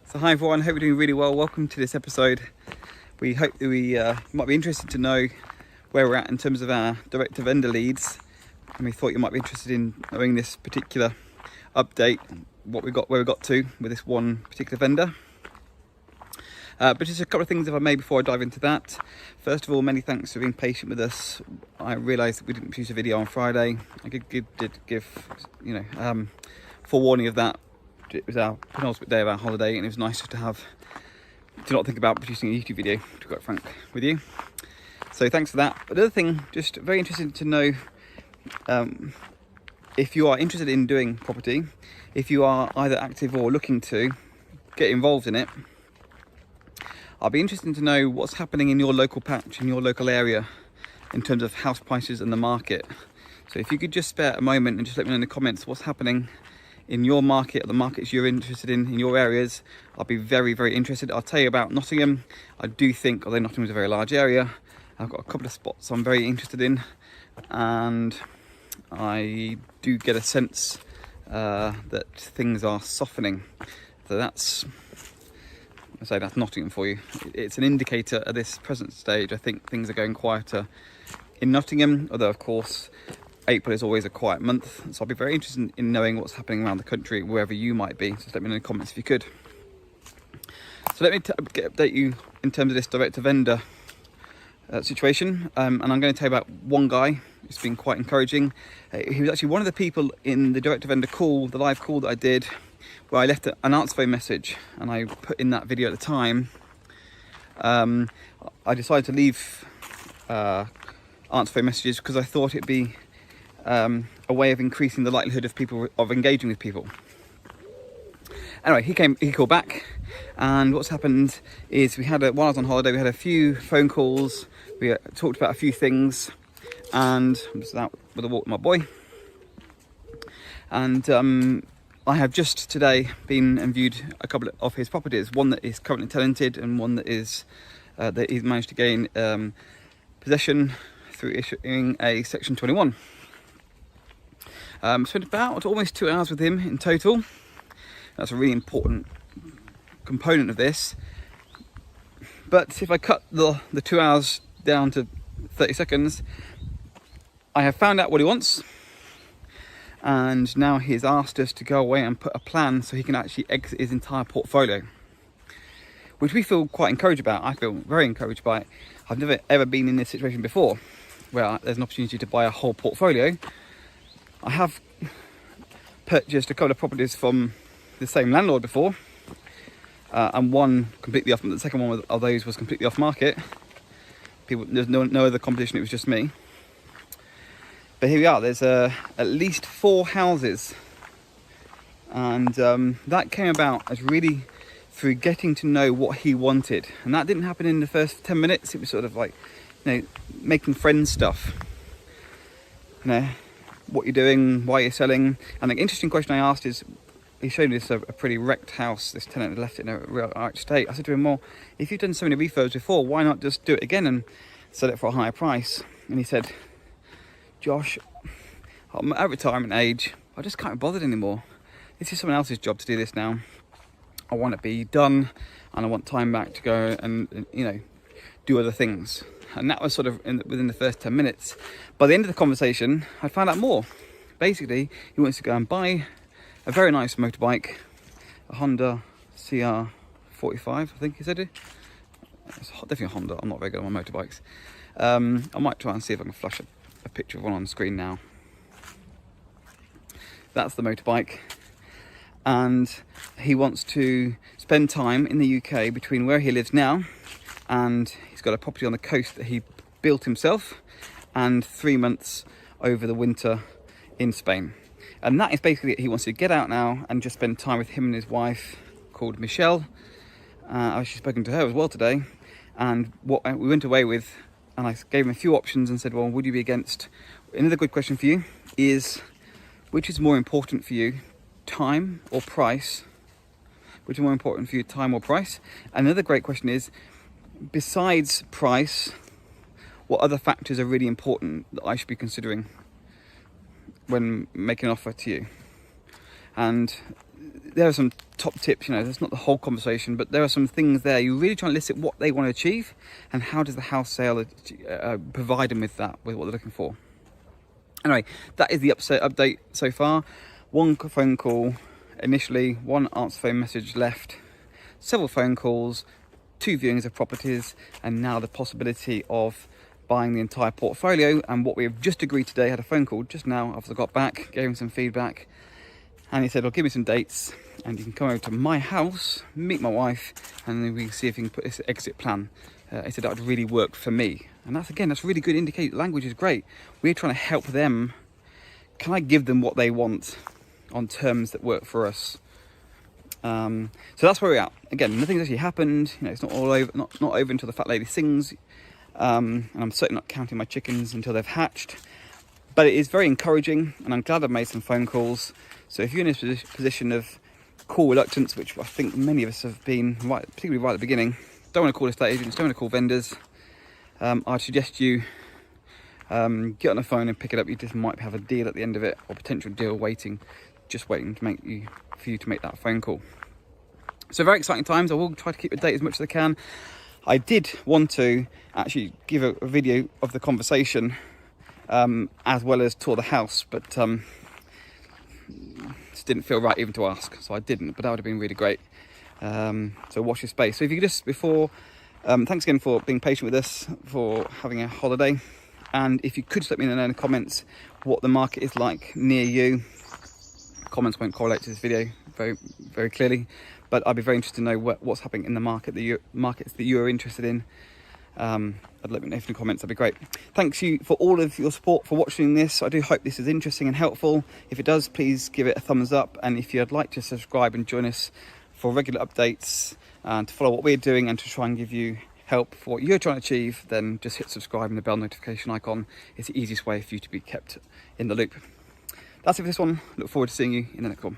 So hi everyone, hope you're doing really well. Welcome to this episode. We hope that we might be interested to know where we're at in terms of our direct-to-vendor leads, and we thought you might be interested in knowing this particular update, where we got to with this one particular vendor. But just a couple of things if I may before I dive into that. First of all, many thanks for being patient with us. I realised that we didn't produce a video on Friday. I did give forewarning of that. It was our penultimate day of our holiday, and it was nice just to not think about producing a YouTube video, to be quite frank with you. So thanks for that. But the other thing, just very interested to know if you are interested in doing property, if you are either active or looking to get involved in it. I'll be interested to know what's happening in your local patch, in your local area, in terms of house prices and the market. So if you could just spare a moment and just let me know in the comments what's happening in your market, the markets you're interested in your areas. I'll be very, very interested. I'll tell you about Nottingham. I do think, although Nottingham is a very large area, I've got a couple of spots I'm very interested in, and I do get a sense that things are softening. So that's Nottingham for you. It's an indicator at this present stage. I think things are going quieter in Nottingham, although of course April is always a quiet month, so I'll be very interested in knowing what's happening around the country, wherever you might be. So just let me know in the comments if you could. So let me update you in terms of this direct-to-vendor situation, and I'm going to tell you about one guy. It's been quite encouraging. He was actually one of the people in the direct-to-vendor call, the live call that I did, where I left an answer phone message, and I put in that video at the time. I decided to leave answer phone messages because I thought it'd be a way of increasing the likelihood of people engaging with people. Anyway, he called back, and what's happened is while I was on holiday, we had a few phone calls. We talked about a few things, and I'm just out with a walk with my boy. And I have just today been and viewed a couple of his properties. One that is currently tenanted, and one that is that he's managed to gain possession through issuing a Section 21. Spent about almost 2 hours with him in total. That's a really important component of this. But if I cut the 2 hours down to 30 seconds, I have found out what he wants. And now he's asked us to go away and put a plan so he can actually exit his entire portfolio, which we feel quite encouraged about. I feel very encouraged by it. I've never ever been in this situation before, where there's an opportunity to buy a whole portfolio. I have purchased a couple of properties from the same landlord before, and one completely off. The second one of those was completely off market. There's no other competition. It was just me. But here we are. There's at least 4 houses, and that came about as really through getting to know what he wanted, and that didn't happen in the first 10 minutes. It was sort of like, making friends stuff. What you're doing, why you're selling. And the interesting question I asked is, he showed me a pretty wrecked house. This tenant had left it in a real arch state. I said to him, well, if you've done so many refurbs before, why not just do it again and sell it for a higher price? And he said, Josh, I'm at retirement age. I just can't be bothered anymore. This is someone else's job to do this now. I want it to be done, and I want time back to go and do other things. And that was sort of within the first 10 minutes. By the end of the conversation, I found out more. Basically, he wants to go and buy a very nice motorbike, a Honda CR45, I think he said it. It's definitely a Honda. I'm not very good on my motorbikes. I might try and see if I can flash a picture of one on the screen now. That's the motorbike. And he wants to spend time in the UK between where he lives now, and he's got a property on the coast that he built himself, and 3 months over the winter in Spain. And that is basically it. He wants to get out now and just spend time with him and his wife, called Michelle. I've actually spoken to her as well today, and what we went away with, and I gave him a few options and said, well, would you be against? Another good question for you is, which is more important for you, time or price? Which is more important for you, time or price? Another great question is, besides price, what other factors are really important that I should be considering when making an offer to you? And there are some top tips. You know, that's not the whole conversation, but there are some things there. You're really trying to elicit what they want to achieve, and how does the house sale provide them with that, with what they're looking for. Anyway, that is the update so far. One phone call initially, one answer phone message left, several phone calls, 2 viewings of properties, and now the possibility of buying the entire portfolio. And what we have just agreed today, had a phone call just now after I got back, gave him some feedback, and he said, well, give me some dates and you can come over to my house, meet my wife, and then we can see if you can put this exit plan. He said that would really work for me. And that's, again, that's really good indicator. Language is great. We're trying to help them. Can I give them what they want on terms that work for us? So that's where we're at. Again, nothing's actually happened. You know, it's not all over, not over until the fat lady sings. And I'm certainly not counting my chickens until they've hatched. But it is very encouraging, and I'm glad I've made some phone calls. So if you're in a position of call reluctance, which I think many of us have been, right, particularly right at the beginning, don't want to call estate agents, don't want to call vendors, I'd suggest you get on the phone and pick it up. You just might have a deal at the end of it, or potential deal waiting, just waiting to for you to make that phone call. So very exciting times. I will try to keep a date as much as I can. I did want to actually give a video of the conversation as well as tour the house, but just didn't feel right even to ask, so I didn't, but that would have been really great. So watch your space. So if you could just, before, thanks again for being patient with us, for having a holiday, and if you could just let me know in the comments what the market is like near you. Comments won't correlate to this video very, very clearly, but I'd be very interested to know what's happening in the markets that you're interested in. I'd let me know in the comments, that'd be great. Thanks you for all of your support for watching this. I do hope this is interesting and helpful. If it does, please give it a thumbs up, and if you'd like to subscribe and join us for regular updates and to follow what we're doing and to try and give you help for what you're trying to achieve, then just hit subscribe and the bell notification icon. It's the easiest way for you to be kept in the loop. That's it for this one. Look forward to seeing you in the next one.